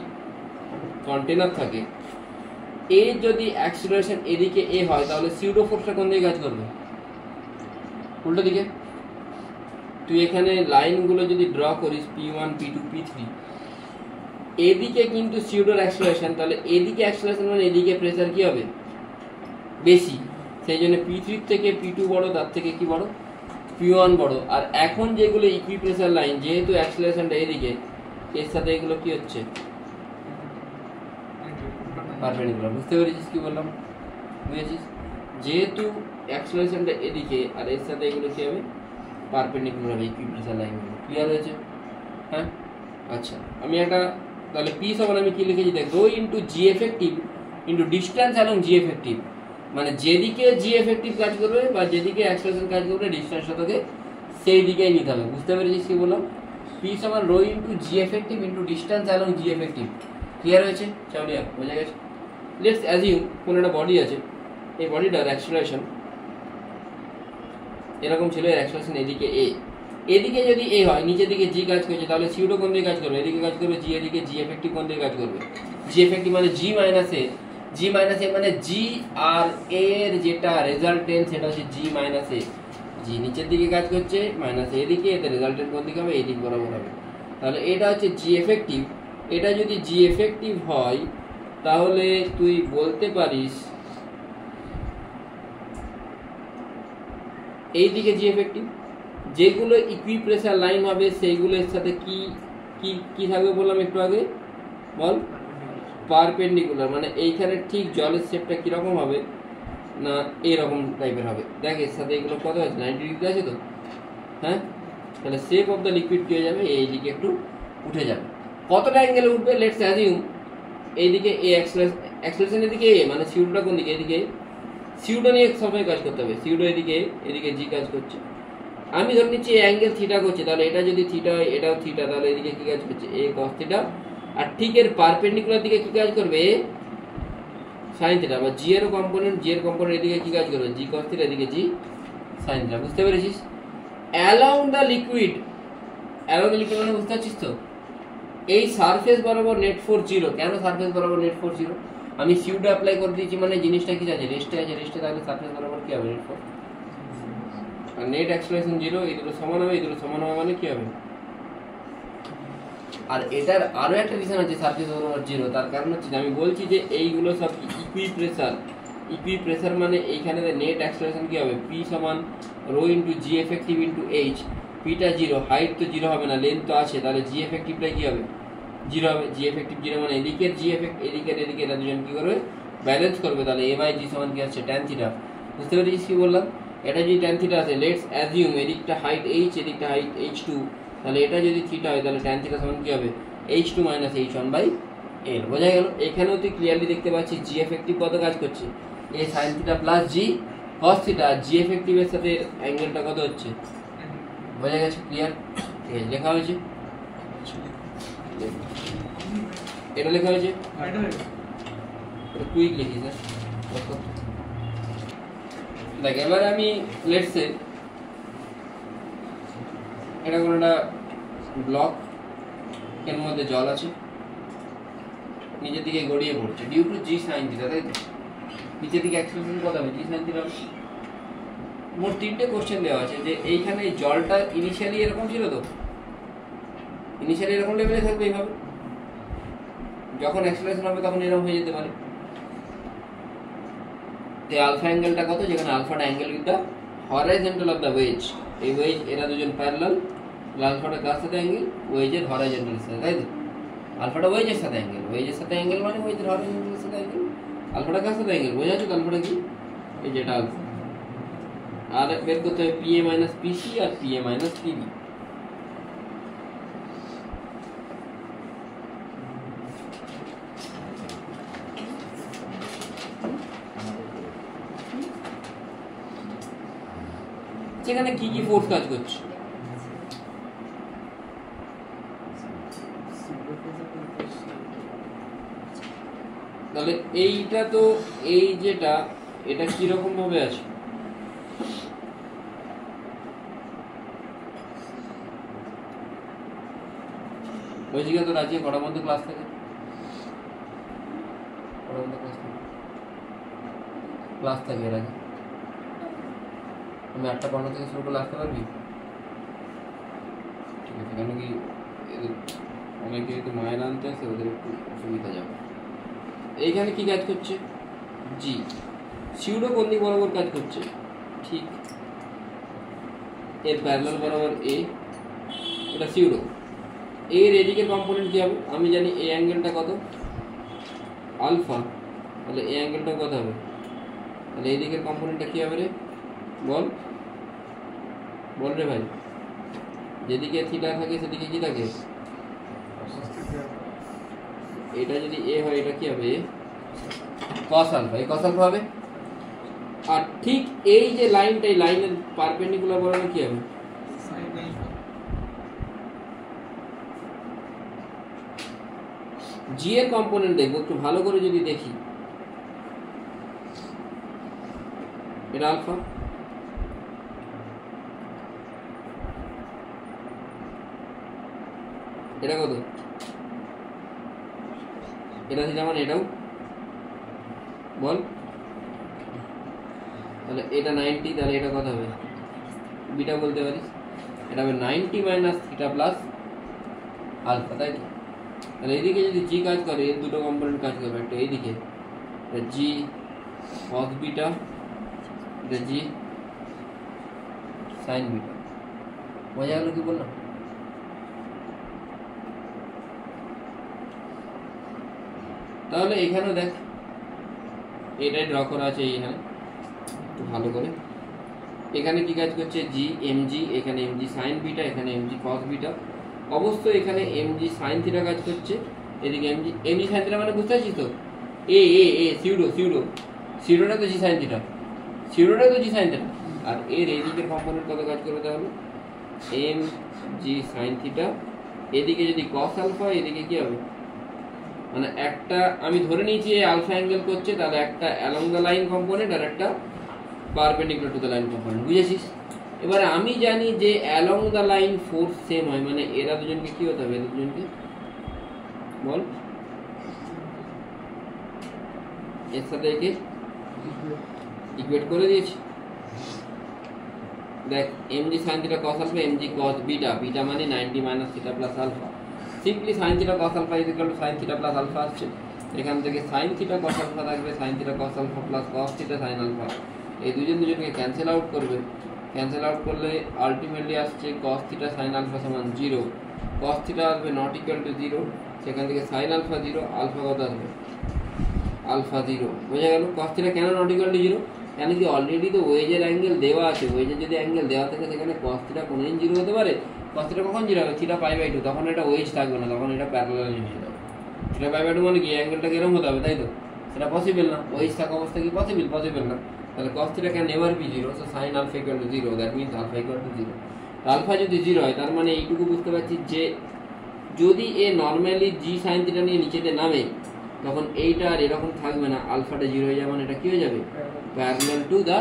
A: কন্টেনার থাকে, এ যদি অ্যাক্সিলারেশন এদিকে এ হয়, তাহলে সিউডো ফোর্সটা কোন দিকে কাজ করবে? উল্টো দিকে। তুই এখানে লাইনগুলো যদি ড্র করিস P1 P2 P3, এদিকে কিন্তু সিউডোর অ্যাক্সিলারেশন, তাহলে এদিকে অ্যাক্সিলারেশন মানে এদিকে প্রেসার কি হবে? বেশি, সেই জন্য P3 থেকে P2 বড়, তার থেকে কি বড়, P1 বড়। আর এখন যেগুলো ইকুইপ্রেসার লাইন, যেহেতু অ্যাক্সেলারেশনটা এদিকে, এর সাথে এগুলো কি হচ্ছে, পারপেন্ডিকুলার। বুঝতে পেরেছিস কি বললাম? বুঝেছিস? যেহেতু অ্যাক্সেলারেশনটা এদিকে আর এর সাথে এগুলো কি হবে, পারপেন্ডিকুলার হবে ইকুইপ্রেসার লাইনগুলো। ক্লিয়ার হয়েছে? হ্যাঁ, আচ্ছা। আমি একটা তাহলে পি সমান আমি কি লিখেছি দেখ, রো ইন্টু জি এফেক্টিভ ইন্টু ডিস্টেন্স অ্যালং জি এফেক্টিভ, মানে যেদিকে জি এফেক্টিভ কাজ করবে বা যেদিকে অ্যাক্সেলারেশন কাজ করবে ডিস্টেন্সটা তোকে সেই দিকেই নিতে হবে। বুঝতে পেরেছিস কি বললাম? পি সমান রো ইন্টু জি এফেক্টিভ ইন্টু ডিস্টেন্স অ্যালং জি এফেক্টিভ। ক্লিয়ার হয়েছে? চাউলিয়া বোঝা গেছে? লেটস অ্যাজিউম কোনো একটা বডি আছে, এই বডিটার অ্যাক্সেলারেশন এরকম ছিল, এর অ্যাক্সেলারেশন এদিকে এ, এদিকে যদি এ হয়, নিচের দিকে জি কাজ করছে, তাহলে সিউডো কোন দিকে কাজ করবে, এদিকে কাজ করবে জি, এদিকে জি এফেক্টিভ কোন দিকে কাজ করবে, জি এফেক্টিভ মানে জি মাইনাস এ, জি মাইনাস এ মানে জি আর এ এর যেটা রেজাল্টেন্ট সেটা হচ্ছে জি মাইনাস এ, জি নিচের দিকে কাজ করছে মাইনাস এদিকে, এতে রেজাল্টেন্ট কোন দিকে হবে, এই দিক বরাবর হবে। তাহলে এটা হচ্ছে জি এফেক্টিভ। এটা যদি জি এফেক্টিভ হয় তাহলে তুই বলতে পারিস এইদিকে জি এফেক্টিভ, যেগুলো ইকুইপ্রেসার লাইন হবে সেইগুলোর সাথে কি কি কি থাকবে বললাম একটু আগে, বল, পারপেন্ডিকুলার। মানে এইখানে ঠিক জলের শেপটা কিরকম হবে না এরকম টাইপের হবে। দেখ এর সাথে এগুলো কত আছে, 90 ডিগ্রি আছে তো, হ্যাঁ, তাহলে শেপ অফ দ্য লিকুইড কি হয়ে যাবে, এইদিকে একটু উঠে যাবে। কতটা অ্যাঙ্গেলে উঠবে, লেটস অ্যাজিউম এইদিকে এ অ্যাক্সেলারেশন এদিকে এ, মানে সিউডোটা কোন দিকে, এদিকে, সিউডো নিয়ে সবসময় কাজ করতে হবে, সিউডো এদিকে, এদিকে জি কাজ করছে। আমি ধরে নিচ্ছি এই অ্যাঙ্গেল থিটা করছে, তাহলে এটা যদি থিটা হয় এটাও থিটা, তাহলে এদিকে কি কাজ করছে, এ কস থিটা। আর ঠিক এর পারপেন্ডিকুলার দিকে কি কাজ করবে, সাইন থিটা, বা জি এর কম্পোনেন্ট, জি এর কম্পোনেন্ট এদিকে কি কাজ করবে, জি কস থিটা, এদিকে জি সাইন থিটা। বুঝতে পেরেছিস? অ্যালাউন্ড দ্য লিকুইড, অ্যালাউন্ড দ্য লিকুইড মানে বুঝতে পারছিস তো, এই সারফেস বরাবর নেট ফোর্স 0। কেন সারফেস বরাবর নেট ফোর্স 0? আমি সিউডো অ্যাপ্লাই করে দিয়েছি, মানে জিনিসটা কি আছে, রেস্টে আছে, রেস্টে থাকলে সারফেস বরাবর কি হবে, নেট ফোর্স। আর নেট অ্যাক্সেলারেশন 0, এই দুটো সমান হবে, এই দুটো সমান হবে মানে কি হবে। আর এটার আরো একটা রিজন আছে সারফেস বরাবর 0, তার কারণ হচ্ছে আমি বলছি যে এইগুলো সব ইকুইপ্রেসার। ইকুইপ্রেসার মানে এইখানে নেট অ্যাক্সেলারেশন কি হবে, পি সমান রো ইন্টু জি এফেক্টিভ ইন্টু এইচ। পিটা 0, হাইট তো 0 হবে না, লেন্থ তো আছে, তাহলে জি এফেক্টিভটা কি হবে, 0 হবে। জি এফেক্টিভ 0 মানে এদিকের জি এফেক্ট, এদিকে এরা দুজন কি করবে, ব্যালেন্স করবে। তাহলে এ বাই জি সমান কি আছে, ট্যান থিটা। বুঝতে পেরেছিস কি বললাম? এটা যদি ট্যান থিটা আছে, লেটস অ্যাজিউম এদিকটা হাইট এইচ, এদিকটা হাইট h2, তাহলে এটা যদি থিটা হয় তাহলে ট্যান থিটা সমান কি হবে, h2 minus h1 by l। বোঝা গেল? এখানেও তুই ক্লিয়ারলি দেখতে পাচ্ছিস জি এফেক্টিভ কত কাজ করছে, এ সাইন থিটা প্লাস জি কস থিটা, জি এফেক্টিভের সাথে অ্যাঙ্গেলটা কত হচ্ছে। বোঝা গেছে? ক্লিয়ার? ঠিক আছে, লেখা হয়েছে, এটা লেখা হয়েছে, কুইক লিখিস। দেখ এবার আমি লেটস সে এটা কোনো একটা ব্লক, এর মধ্যে জল আছে, নিচের দিকে গড়িয়ে পড়ছে due to G sine theta, তাই তো? নিচের দিকে অ্যাক্সেলারেশন কত হবে, জি সাইন থিটা। মোট 3টে কোশ্চেন দেওয়া আছে যে এইখানে জলটা ইনিশিয়ালি এরকম ছিল তো, ইনিশিয়ালি এরকম লেভেলে থাকবে এইভাবে, যখন অ্যাক্সেলারেশন হবে তখন এরকম হয়ে যেতে পারে। এই আলফা অ্যাঙ্গেলটা কত, যেখানে আলফাটা angle with the horizontal of the wedge, এই ওয়েজ এরা দুজন প্যারালাল, আলফাটা কার সাথে অ্যাঙ্গেল, ওয়েজের হরাইজন্টালের সাথে, তাই তো? আলফাটা ওয়েজের সাথে অ্যাঙ্গেল, ওয়েজের সাথে অ্যাঙ্গেল মানে ওয়েজের হরাইজন্টালের সাথে অ্যাঙ্গেল। আলফাটা কার সাথে অ্যাঙ্গেল, বোঝা যাচ্ছে তো আলফাটা কি, এই যেটা আলফা। আর বের করতে হবে পিএ মাইনাস পিসি আর পিএ মাইনাস পিবি। সেখানে কি কি ফোর্স কাজ করছে, তাহলে এইটা তো এই যেটা এটা কিরকম ভাবে আছে, ওইদিকে তো রাজি কটার মধ্যে ক্লাস থাকে, ক্লাস থাকে এর আগে আমি 8:15 থেকে শুরু করলে আসতে পারবি? ঠিক আছে, কেন কি অনেকে যদি মায়ের আনতে আসে ওদের একটু অসুবিধা যাবে। এইখানে কি কাজ করছে, জি, সিউডো কোন দিক বরাবর কাজ করছে, ঠিক এর প্যারালাল বরাবর এ, এটা সিউডো। এর এদিকের কম্পোনেন্ট কি হবে, আমি জানি এ অ্যাঙ্গেলটা কত আলফা, তাহলে এ অ্যাঙ্গেলটা কত হবে, তাহলে এদিকের কম্পোনেন্টটা কি হবে রে, বল বল রে ভাই, যেদিকে থিটা থাকে সেদিকে কি থাকে, এটা যদি এ হয় এটা কি হবে cos আলফা, এই cos আলফা হবে। আর ঠিক এই যে লাইনটা, এই লাইনের পারপেন্ডিকুলার বরাবর কি হবে, জি এর কম্পোনেন্ট দেখবো একটু ভালো করে যদি দেখি, এটা আলফা, এটা কত, এটা থিটা মানে এটাও বল, তাহলে এটা 90, তাহলে এটা কত হবে বিটা বলতে পারিস, এটা হবে 90 মাইনাস থিটা প্লাস আলফা, তাই তো। তাহলে এইদিকে যদি জি কাজ করে, এর দুটো কম্পোনেন্ট কাজ করবে, একটা এইদিকে জি কস বিটা, এটা জি সাইন বিটা। মজা হলো কি বললাম, তাহলে এখানেও দেখ এটাই ড্র করা আছে এইখানে একটু ভালো করে, এখানে কি কাজ করছে জি এম জি, এখানে এম জি সাইন বিটা, এখানে এম জি কস বিটা, অবশ্যই এখানে এম জি সাইন থিটা কাজ করছে, এদিকে এম জি সাইন থিটা মানে বুঝতে পারছিস তো, এ এ এ সিউডো সিউডো সিউডোটা তো জি সাইন থিটা, সিউডোটা তো জি সাইন থিটা, আর এর এদিকের কম্পোনেন্ট কত কাজ করবে তাহলে এম জি সাইন থিটা, এদিকে যদি কস আলফা, এদিকে কি হবে, মানে একটা আমি ধরে নিয়েছি আলফা অ্যাঙ্গেল করছে, তাহলে একটা অ্যালং দ্য লাইন কম্পোনেন্ট আর একটা perpendicular to the line component, বুঝেছিস। এবারে আমি জানি যে along the line force same হয়, মানে এরা দুজনকে কি হতে হবে, এরা দুজনকে বল, এর সাথে একে ইকুয়েট করে দিয়েছি। দেখ M G sine theta cos alpha, M G cos beta, beta মানে 90 minus theta plus alpha, simply sine theta cos alpha is equal to sine theta plus alpha আসছে, এখান থেকে সাইন থিটা কস আলফা থাকবে, sine theta cos alpha plus cos theta sine alpha, এই দুজনকে cancel out করবে, cancel out করলে ultimately আসছে cos theta sine alpha সমান 0, কস থিটা আসবে নট ইকুয়াল টু 0, সেখান থেকে সাইন আলফা 0, আলফা কত আসবে আলফা 0, বোঝা গেল। কস থিটা কেন নট ইকুয়াল টু 0, কেন কি অলরেডি তো ওয়েজের অ্যাঙ্গেল দেওয়া আছে, ওয়েজের যদি অ্যাঙ্গেল দেওয়া থাকে সেখানে কস থিটা কোনোদিন 0 হতে পারে, কস থিটা কখন 0 হবে, থিটা পাই বাই 2, তখন এটা ওয়েজ থাকবে না, তখন এটা প্যারালাল হয়ে যাবে, থিটা পাই বাই 2 মানে কি অ্যাঙ্গেলটা এরকম হতে হবে, তাই তো, সেটা পসিবল না, ওয়েজ থাকা অবস্থা কি পসিবল না, তাহলে cos theta can never be 0, so sin alpha equal to 0, that means alpha equal to 0। Alpha যদি 0 হয় তার মানে এইটুকু বুঝতে পারছি যে যদি এ নর্মালি জি সাইন থিটা নিয়ে নিচেতে নামে, তখন এইটা আর এরকম থাকবে না, আলফাটা 0 হয়ে যাবে, মানে এটা কি হয়ে যাবে প্যারালাল টু দা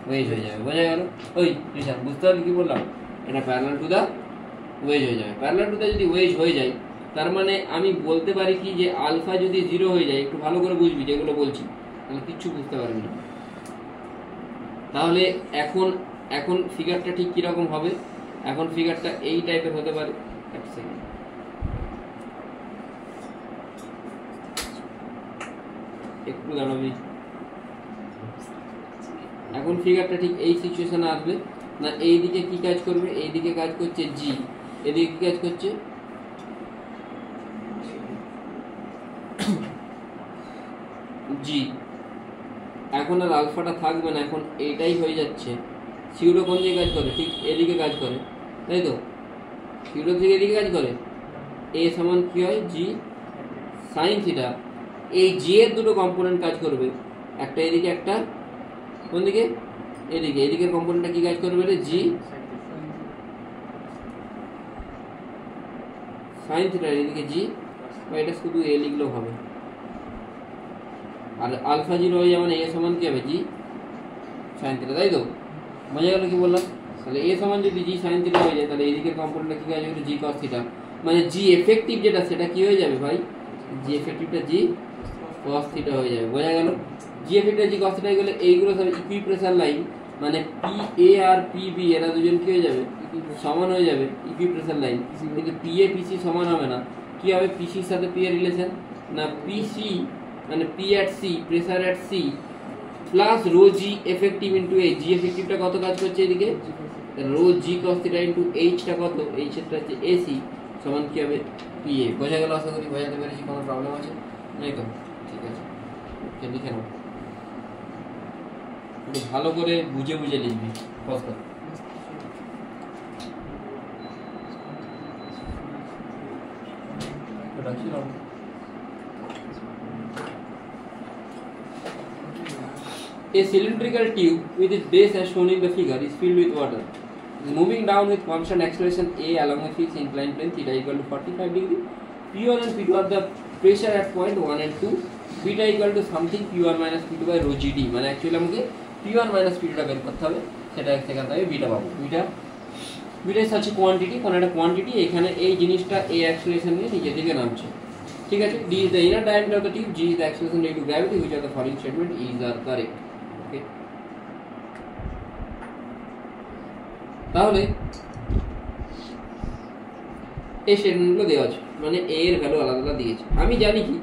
A: ওয়েজ হয়ে যাবে, বোঝা গেল। ওই রিশান বুঝতে পারলি কি বললাম, এটা প্যারালাল টু দা ওয়েজ হয়ে যাবে, প্যারালাল টু দা যদি ওয়েজ হয়ে যায় তার মানে আমি বলতে পারি কি যে আলফা যদি 0 হয়ে যায়, একটু ভালো করে বুঝবি যেগুলো বলছি, তাহলে কিচ্ছু বুঝতে পারবি না। তাহলে এখন ফিগারটা ঠিক কিরকম হবে, এখন ফিগারটা এই টাইপের হতে পারে, এক সেকেন্ড একটু দাঁড়াবি, এখন ফিগারটা ঠিক এই সিচুয়েশনে আসবে না, এইদিকে কি কাজ করবে, এইদিকে কাজ করছে জি, এদিকে কি কাজ করছে জি, এখন আর আলফাটা থাকবে না, এখন এইটাই হয়ে যাচ্ছে, সিউডো কোন দিকে কাজ করে, ঠিক এদিকে কাজ করে, তাই তো, সিউডো থেকে এদিকে কাজ করে, এ সমান কি হয় জি সাইন থিটা, এই জি এর দুটো কম্পোনেন্ট কাজ করবে, একটা এদিকে একটা কোন দিকে এদিকে, এদিকের কম্পোনেন্টটা কি কাজ করবে রে জি সাইন থিটা, এদিকে জি, বা এটা শুধু এ লিখলেও হবে, আর আলফা 0 হয়ে যাবে মানে এ সমান কি হবে জি সাইন থিটা, তাই তো, বোঝা গেল কি বললাম। তাহলে এ সমান যদি জি সাইন থিটা হয়ে যায়, তাহলে এদিকের কম্পোনেন্টটা কি কাজ হবে জি কস থিটা, মানে জি এফেক্টিভ যেটা সেটা কি হয়ে যাবে ভাই, জি এফেক্টিভটা জি কস থিটা হয়ে যাবে, বোঝা গেল। জি এফেক্টিভ জি কস থিটা হয়ে গেলে এইগুলো সব ইকুইপ্রেশার লাইন, মানে পি এ আর পি বি এরা দুজন কি হয়ে যাবে সমান হয়ে যাবে, ইকুইপ্রেশার লাইন, কিন্তু পি এ পিসি সমান হবে না, কি হবে পিসির সাথে পি এর রিলেশন না, পিসি মানে P at C, pressure at C plus rho G effective into H, G এফেক্টিভটা কত কাজ করছে এদিকে, rho G cos theta into এইচটা কত, এইচটা হচ্ছে এসি সমান কি হবে পিএ। বোঝা গেল? আশা করি বোঝাতে পেরেছি। কোনো প্রবলেম আছে? নেই তো? ঠিক আছে, লিখে নাও, একটু ভালো করে বুঝে বুঝে লিখবি। A cylindrical tube with its base as shown in the figure is filled with water. It is moving down with constant acceleration a along a fixed inclined plane theta equal to 45 degree. P1 and P2 are the pressure at point 1 and 2. Beta equal to something P1 minus P2 by rho GD. মানে actually আমাকে P1 minus P2 টা বের করতে হবে, সেটা সেখান থেকে beta পাবো। Beta is such a quantity, কোন একটা কোয়ান্টিটি, এখানে এই জিনিসটা a অ্যাক্সেলারেশন নিয়ে নিচের দিকে নামছে। ঠিক আছে, d is the inner diameter of the tube, g is the acceleration due to gravity, which are the following statement is are correct. Okay, তাহলে এই স্টেটমেন্টগুলো দেওয়া আছে, মানে a এর ভ্যালু আলাদা আলাদা দিয়েছে। আমি জানি কি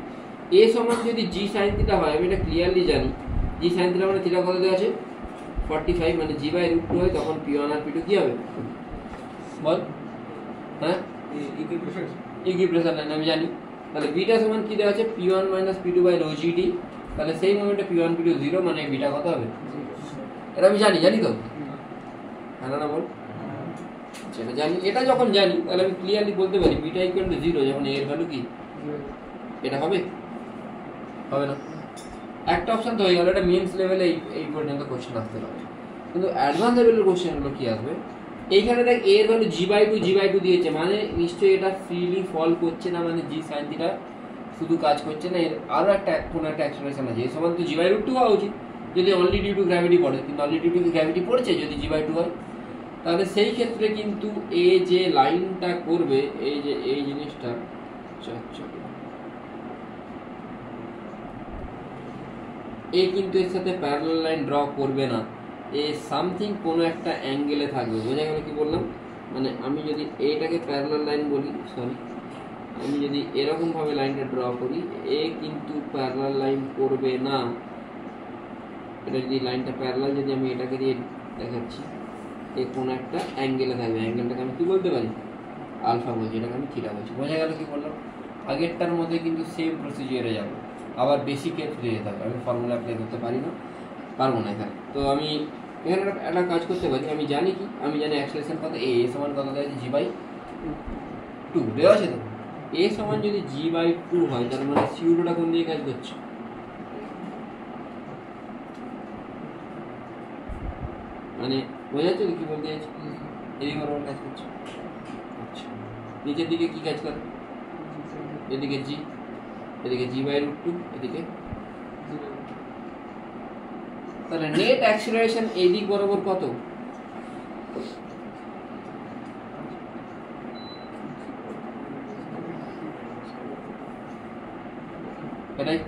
A: a সমান যদি g sin থিটা হয়, আমি এটা ক্লিয়ারলি জানি। g sin থিটা মানে থিটা কত দেওয়া আছে 45, মানে g বাই √2 হয়, তখন p1 আর p2 কি হবে বল? হ্যাঁ, ইকুইপ্রেশন লাইন আমি জানি। তাহলে বিটা সমান কি দেওয়া আছে p1 minus p2 by rho GD। তাহলে সেই মোমেন্টে p1 p2 0, মানে বিটা কত হবে এটা আমি জানি, জানি তো? হ্যাঁ না বল? সেটা জানি। এটা যখন জানি তাহলে আমি ক্লিয়ারলি বলতে পারি বিটা ইকুয়াল টু 0 যখন এর ভ্যালু কি, এটা হবে? হবে না। একটা অপশন তো হয়ে গেল, এটা মেন্স লেভেলে এই পর্যন্ত কোশ্চেন আসতে পারে, কিন্তু অ্যাডভান্স লেভেলের কোশ্চেনগুলো কি আসবে? এইখানে দেখ এর ভ্যালু g/2 দিয়েছে, মানে নিশ্চয়ই এটা ফ্রিলি ফল করছে না, মানে g sin থিটা শুধু কাজ করছে না, এর আরো একটা কোন একটা অ্যাক্সেলারেশন আছে। এই সমান তো g/2 হওয়া উচিত যদি অনলি ডিউ টু গ্র্যাভিটি পড়ে, কিন্তু অনলি ডিউ টু গ্র্যাভিটি পড়ছে যদি g/2 হয়। তাহলে সেই ক্ষেত্রে কিন্তু এ যে লাইনটা করবে, এই যে এই জিনিসটা এ কিন্তু এর সাথে প্যারালাল লাইন ড্র করবে না, এ সামথিং কোনো একটা অ্যাঙ্গেলে থাকবে। বোঝা গেল কি বললাম? মানে আমি যদি এটাকে প্যারালাল লাইন বলি, সরি আমি যদি এরকম ভাবে লাইনটা ড্র করি, এ কিন্তু প্যারালাল লাইন করবে না। এটা যদি লাইনটা প্যারালাল, যদি আমি এটাকে দিয়ে দেখাচ্ছি, এ কোনো একটা অ্যাঙ্গেলে থাকবে, অ্যাঙ্গেলটাকে আমি কি বলতে পারি আলফা বলছি, এটাকে আমি থিটা বলছি। বোঝা গেল কি বললাম? আগেরটার মধ্যে কিন্তু সেম প্রসিজিওরে যাবো, আবার বেসিকের ফিরে যেতে হবে। আমি ফর্মুলা অ্যাপ্লাই করতে পারবো না এখানে। তো আমি এখানে একটা কাজ করতে পারি, আমি জানি কি, আমি জানি অ্যাক্সেলারেশন কত, এ সমান কত দেওয়া আছে g/2 দেওয়া আছে। তো এ সমান যদি g/2 হয়, তার মানে সিউডোটা কোন দিকে কাজ করছে, মানে বোঝা যাচ্ছে কি বলতে চাইছি? এদিকে বরাবর কাজ করছে। আচ্ছা, নিচের দিকে কি কাজ করে? এদিকে g, এদিকে g/2, এদিকে। তাহলে নেট অ্যাক্সেলারেশন এই দিক বরাবর কত? এটাই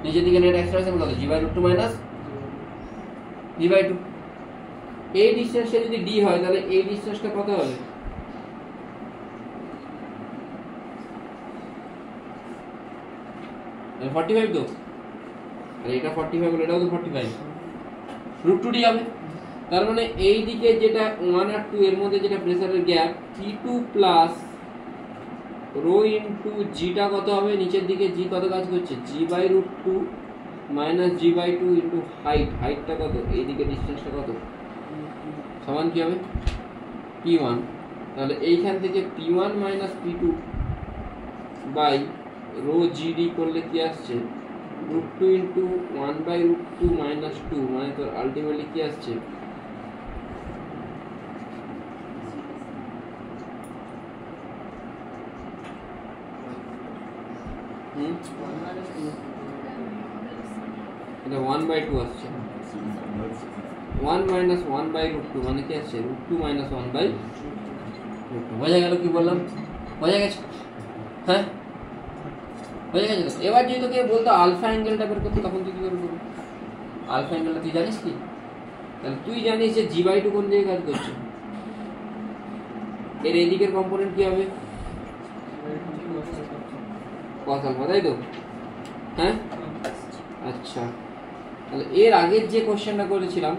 A: নিচের দিকে নেট অ্যাক্সেলারেশন কত? g/2 minus v/2। এই ডিসটেন্সটা যদি d হয়, তাহলে এই ডিসটেন্সটা কত হবে? তাহলে 45 তো, আর এটা 45 হলে এটাও তো 45, √2d হবে। তার মানে এই দিকে যেটা 1 আর 2 এর মধ্যে যেটা প্রেসারের gap, p2 plus rho into জিটা কত হবে? নিচের দিকে জি কত কাজ করছে, g/2 মাইনাস g/2 ইনটু হাইটটা কত, এইদিকে ডিসটেন্সটা কত, সমান কি হবে p1। তাহলে এইখান থেকে p1 minus p2 by rho GD করলে কি আসছে, √2 ইন্টু 1/√2 মাইনাস 2, মানে তোর আলটিমেটলি কি আসছে, এটা 1/2 আসছে, 1 মাইনাস 1/√2 মানে কি আসছে, √2 মাইনাস 1/√2। বোঝা গেল কি বললাম? বোঝা গেছে? হ্যাঁ বোঝা গেছে তো? এবার যদি তোকে বলতো আলফা অ্যাঙ্গেলটা বের করতে, তখন তুই কি করে করবি? আলফা অ্যাঙ্গেলটা তুই জানিস কি? তাহলে তুই জানিস যে g/2 কোন দিকে কাজ করছে, এর এদিকের কম্পোনেন্ট কি হবে, cos আলফা, তাই তো? হ্যাঁ আচ্ছা, তাহলে এর আগের যে কোশ্চেনটা করেছিলাম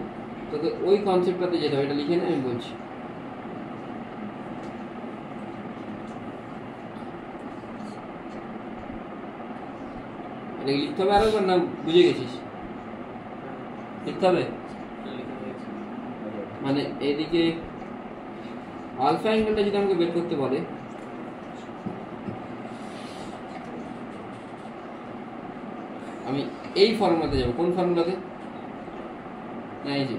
A: তোকে ওই কনসেপ্টটাতে যেতে হবে, এটা লিখে নে, আমি বলছি। এটা লিখতে হবে আরেকবার না বুঝে গেছিস? লিখতে হবে মানে এইদিকে আলফা অ্যাঙ্গেলটা যদি আমাকে বের করতে বলে, আমি এই ফর্মুলাতে যাব। কোন ফর্মুলাতে? না এই যে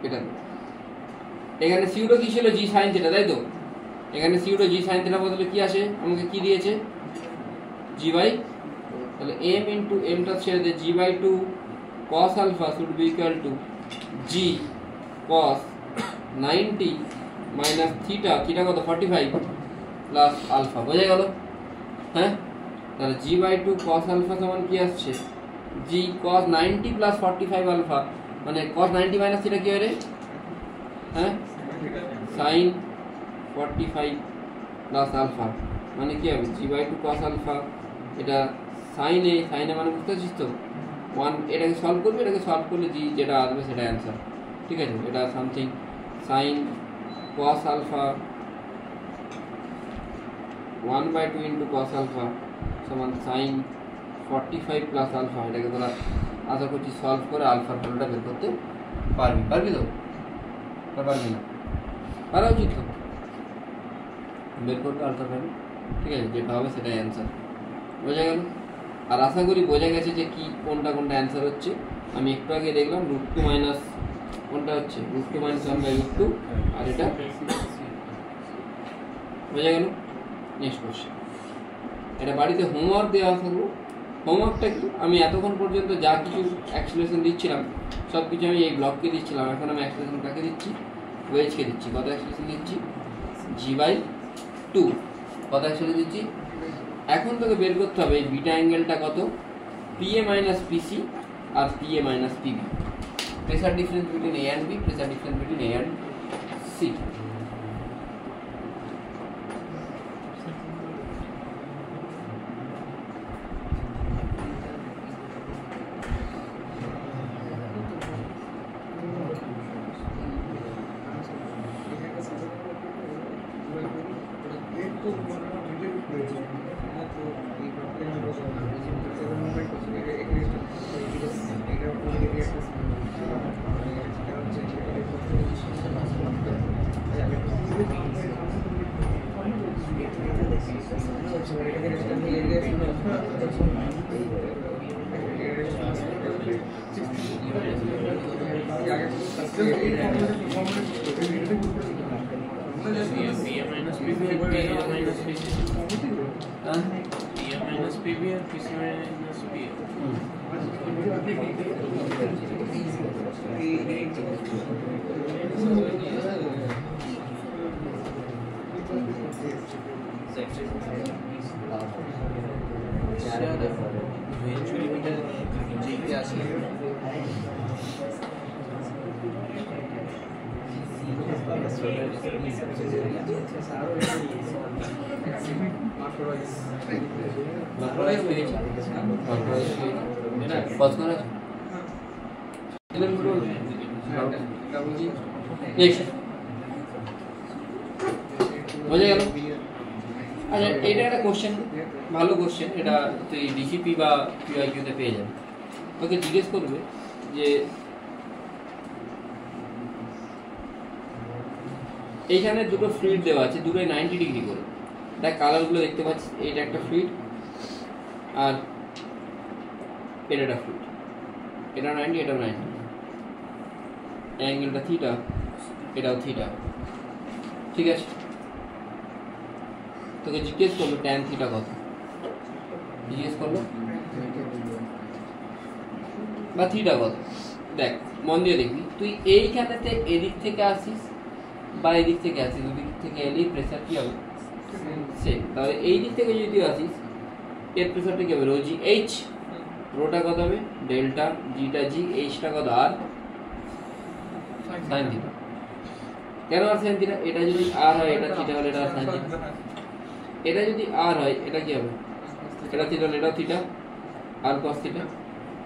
A: এটা, এখানে সিউডো কি ছিল? জি সাইন থিটা, তাই তো? এখানে সিউডো জি সাইন থিটা বদলে কি আসে? আমাকে কি দিয়েছে? জি বাই, তাহলে এম ইন্টু এমটা ছেড়ে দে, G by two cos alpha should be equal to g cos 90 minus theta, theta কত? 45 প্লাস আলফা। বোঝা গেল? হ্যাঁ, তাহলে g by two cos alpha সমান কি আসছে? g cos 90 প্লাস 45 আলফা, মানে cos 90 মাইনাস থিটা কি হয় রে? হ্যাঁ, sin 45 প্লাস আলফা, মানে কি হবে? g by two cos alpha, এটা sin এ, sin এ মানে বুঝতে পারছিস তো? 1, এটাকে সলভ করবে, এটাকে সলভ করলে জি যেটা আসবে সেটা অ্যান্সার। ঠিক আছে, এটা something sin cos alpha 1/2 into cos alpha সমান sin 45 প্লাস আলফা। এটাকে তোরা আশা করছি সলভ করে আলফার ভ্যালুটা বের করতে পারবি। পারবি তো? পারবি না? পারা উচিত তো, বের করবে আলফার ভ্যালু। ঠিক আছে, যেটা হবে সেটাই অ্যান্সার। বোঝা গেল? আর আশা করি বোঝা গেছে যে কি কোনটা কোনটা অ্যান্সার হচ্ছে। আমি একটু আগে দেখলাম √2 মাইনাস কোনটা হচ্ছে, √2 মাইনাস 1/√2, আর এটা বোঝা গেল। নেক্সট কোশ্চেন, এটা বাড়িতে হোমওয়ার্ক দেওয়া থাকলো। হোমওয়ার্কটা কি? আমি এতক্ষণ পর্যন্ত যা কিছু অ্যাক্সিলারেশন দিচ্ছিলাম সব কিছু আমি এই ব্লককে দিচ্ছিলাম। এখন আমি অ্যাক্সিলারেশন কাকে দিচ্ছি? ওয়েজকে দিচ্ছি। কত অ্যাক্সিলারেশন দিচ্ছি? g/2। কত অ্যাক্সিলারেশন দিচ্ছি? এখন তোকে বের করতে হবে এই বিটা অ্যাঙ্গেলটা কত, PA মাইনাস PC আর PA minus PB। Pressure difference between A and B, pressure difference between A and C। বোঝা গেল? আচ্ছা, এটা একটা কোশ্চেন, ভালো কোশ্চেন। এটা তুই ডিসিপি বা পিআইকিউতে পেয়ে যাবে। ওকে জিজ্ঞেস করবে যে এইখানে দুটো ফ্লুইড দেওয়া আছে, দুটোই 90 ডিগ্রি করে। দেখ কালারগুলো দেখতে পাচ্ছিস, এইটা একটা ফ্লুইড আর এটা একটা ফ্লুইড। এটা 90, এটাও 90, অ্যাঙ্গেলটা থিটা, এটাও থিটা। ঠিক আছে, তোকে জিজ্ঞেস করলো ট্যান থিটা কত, জিজ্ঞেস করলো বা থিটা কত। দেখ মন দিয়ে দেখবি, তুই এইখানেতে এদিক থেকে আসিস বা এদিক থেকে আসিস, দুদিক থেকে এলেই প্রেসার কি হবে? সেম। তাহলে এই দিক থেকে যদি আসিস, এর প্রেসারটা কি হবে? Rho G H. রোটা কত হবে? ডেল্টা, জিটা জি, এইচটা কত? আর সাইন থিটা। কেন আর সাইন থিটা? এটা যদি আর হয়, এটা থিটা হলে এটা সাইন থিটা। এটা যদি আর হয়, এটা কি হবে? এটা থিটা হলে এটাও থিটা, আর কস থিটা।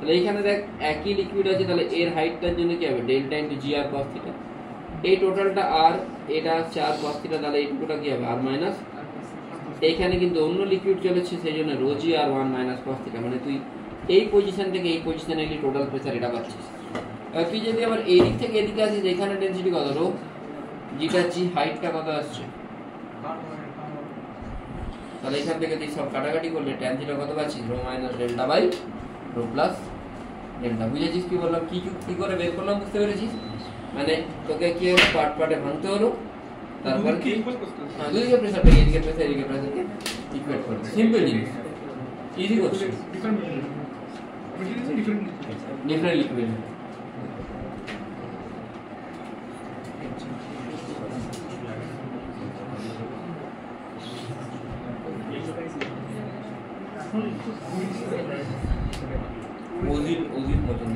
A: তাহলে এখানে দেখ একই লিকুইড আছে, তাহলে এর হাইটটার জন্য কি হবে ডেল্টা ইনটু জি আর কস থিটা, এই টোটালটা আর এটা হচ্ছে আর কস থিটা, তাহলে এইটুকুটা কি হবে আর মাইনাস, এইখানে কিন্তু অন্য লিকুইড চলেছে সেই জন্য রো জি আর 1 মাইনাস কস থিটা, মানে তুই এই পজিশন থেকে এই পজিশনে এলি টোটাল প্রেসার এটা পাচ্ছিস। আর তুই যদি আবার এই দিক থেকে এদিকে আসিস, এখানে ডেনসিটি কত রো জিটা জি হাইটটা কত আসছে, তাহলে এখান থেকে তুই সব কাটাকাটি করলে ট্যান থিটা কত পাচ্ছিস rho minus delta by rho plus delta. বুঝেছিস কি বললাম, কি করে বের করলাম বুঝতে পেরেছিস? মানে তোকে কি হলো পার্ট পার্টে ভাঙতে হলো, তারপর কি দুইদিকে প্রেসারটাকে এদিকে প্রেসার এদিকে প্রেসারকে ইকুয়েট করতে, সিম্পল জিনিস, ইজি কোশ্চেন, ডিফারেন্ট লিকুইড। ওজির মতন